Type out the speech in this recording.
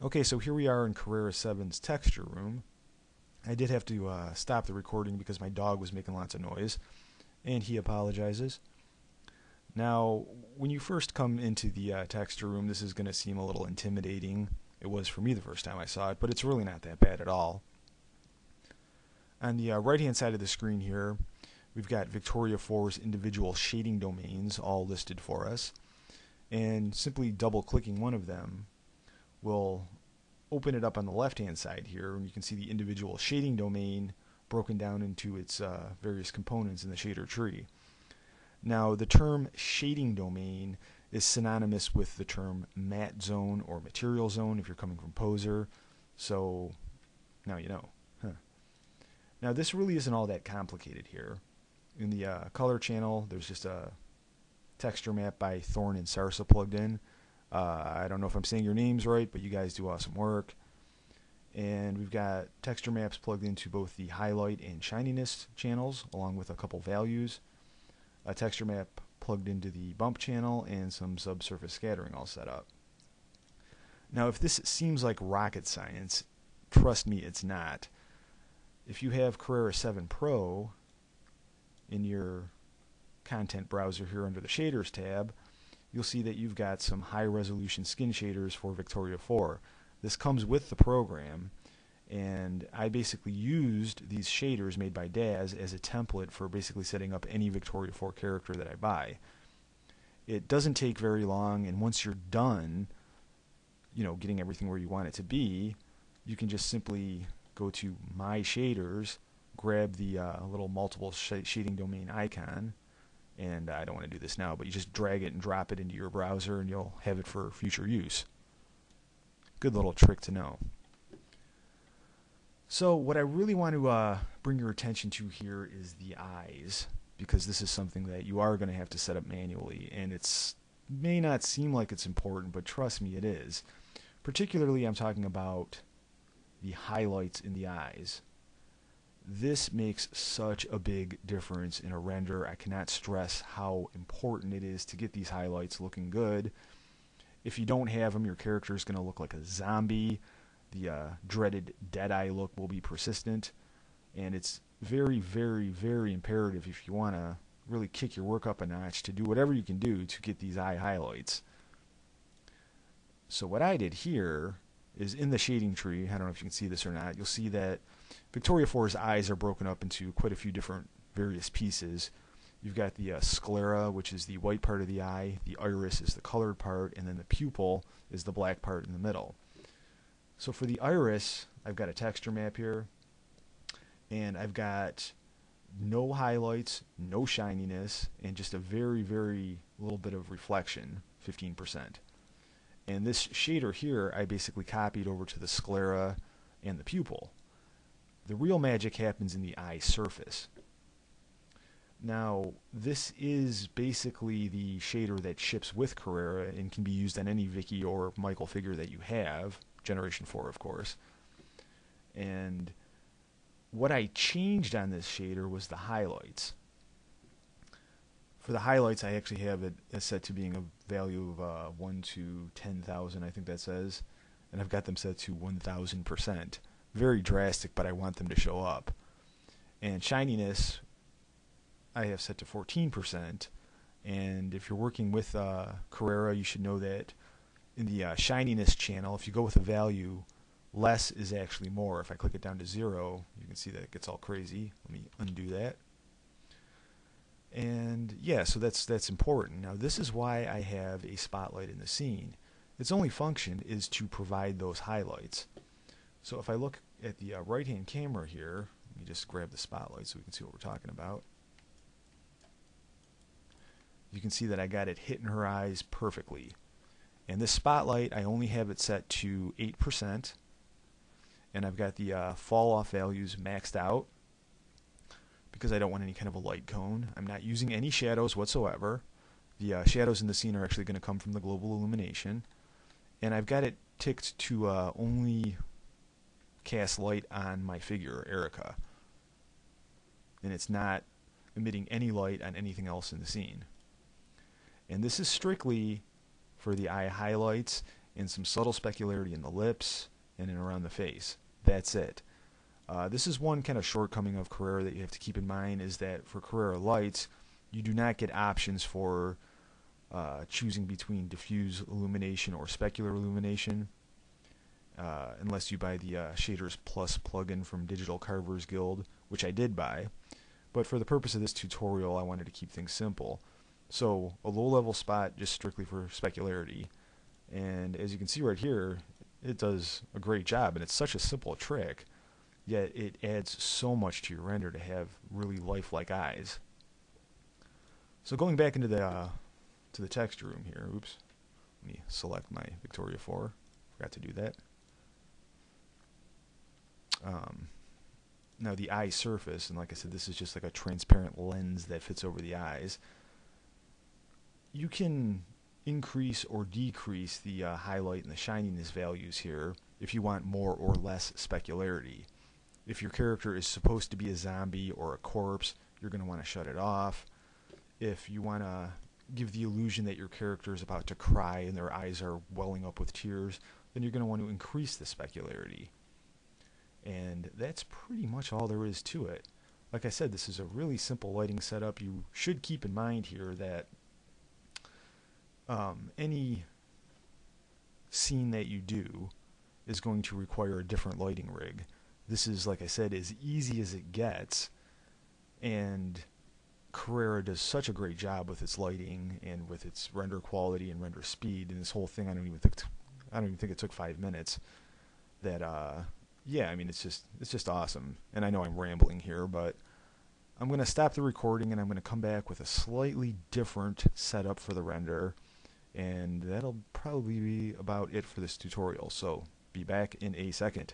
Okay, so here we are in Carrara 7's texture room. I did have to stop the recording because my dog was making lots of noise, and he apologizes. Now, when you first come into the texture room, this is going to seem a little intimidating. It was for me the first time I saw it, but it's really not that bad at all. On the right-hand side of the screen here, we've got Victoria 4's individual shading domains all listed for us, and simply double-clicking one of them will open it up on the left-hand side here, and you can see the individual shading domain broken down into its various components in the shader tree. Now, the term shading domain is synonymous with the term matte zone or material zone if you're coming from Poser, so now you know. Now, this really isn't all that complicated here. In the color channel, there's just a texture map by Thorn and Sarsa plugged in. I don't know if I'm saying your names right, but you guys do awesome work. And we've got texture maps plugged into both the highlight and shininess channels, along with a couple values. A texture map plugged into the bump channel, and some subsurface scattering all set up. Now, if this seems like rocket science, trust me, it's not. If you have Carrara 7 Pro in your content browser here under the Shaders tab, you'll see that you've got some high-resolution skin shaders for Victoria 4. This comes with the program, and I basically used these shaders made by Daz as a template for basically setting up any Victoria 4 character that I buy. It doesn't take very long, and once you're done, getting everything where you want it to be, you can just simply go to My Shaders, grab the little multiple shading domain icon, and I don't want to do this now, but you just drag it and drop it into your browser and you'll have it for future use. Good little trick to know. So what I really want to bring your attention to here is the eyes, because this is something that you are going to have to set up manually, and it may not seem like it's important, but trust me, it is. Particularly, I'm talking about the highlights in the eyes. This makes such a big difference in a render. I cannot stress how important it is to get these highlights looking good. If you don't have them, your character is going to look like a zombie. The dreaded dead-eye look will be persistent. And it's very, very, very imperative if you want to really kick your work up a notch to do whatever you can do to get these eye highlights. So what I did here is in the shading tree, I don't know if you can see this or not, you'll see that Victoria 4's eyes are broken up into quite a few different various pieces. You've got the sclera, which is the white part of the eye, the iris is the colored part, and then the pupil is the black part in the middle. So for the iris, I've got a texture map here, and I've got no highlights, no shininess, and just a very, very little bit of reflection, 15%. And this shader here, I basically copied over to the sclera and the pupil. The real magic happens in the eye surface. Now, this is basically the shader that ships with Carrara and can be used on any Vicky or Michael figure that you have, Generation 4 of course. And what I changed on this shader was the highlights. For the highlights, I actually have it set to being a value of 1 to 10,000, I think that says. And I've got them set to 1,000%. Very drastic, but I want them to show up. And shininess, I have set to 14%. And if you're working with Carrara, you should know that in the shininess channel, if you go with a value, less is actually more. If I click it down to 0, you can see that it gets all crazy. Let me undo that. And yeah, so that's important. Now this is why I have a spotlight in the scene. Its only function is to provide those highlights. So if I look at the right-hand camera here, let me just grab the spotlight so we can see what we're talking about. You can see that I got it hitting her eyes perfectly. And this spotlight, I only have it set to 8%. And I've got the fall-off values maxed out, because I don't want any kind of a light cone. I'm not using any shadows whatsoever. The shadows in the scene are actually going to come from the global illumination. And I've got it ticked to only cast light on my figure, Erica. And it's not emitting any light on anything else in the scene. And this is strictly for the eye highlights and some subtle specularity in the lips and in around the face. That's it. This is one kind of shortcoming of Carrara that you have to keep in mind, is that for Carrara lights, you do not get options for choosing between diffuse illumination or specular illumination, unless you buy the Shaders Plus plugin from Digital Carvers Guild, which I did buy. But for the purpose of this tutorial, I wanted to keep things simple. So a low-level spot just strictly for specularity. And as you can see right here, it does a great job, and it's such a simple trick, yet it adds so much to your render to have really lifelike eyes. So going back into the texture room here, oops, let me select my Victoria 4, forgot to do that. Now the eye surface, and like I said, this is just like a transparent lens that fits over the eyes. You can increase or decrease the highlight and the shininess values here if you want more or less specularity. If your character is supposed to be a zombie or a corpse, you're going to want to shut it off. If you want to give the illusion that your character is about to cry and their eyes are welling up with tears, then you're going to want to increase the specularity. And that's pretty much all there is to it. Like I said, this is a really simple lighting setup. You should keep in mind here that any scene that you do is going to require a different lighting rig. This is, like I said, as easy as it gets, and Carrara does such a great job with its lighting and with its render quality and render speed. And this whole thing, I don't even think it took 5 minutes. That yeah, I mean, it's just awesome. And I know I'm rambling here, but I'm going to stop the recording and I'm going to come back with a slightly different setup for the render, and that'll probably be about it for this tutorial. So be back in a second.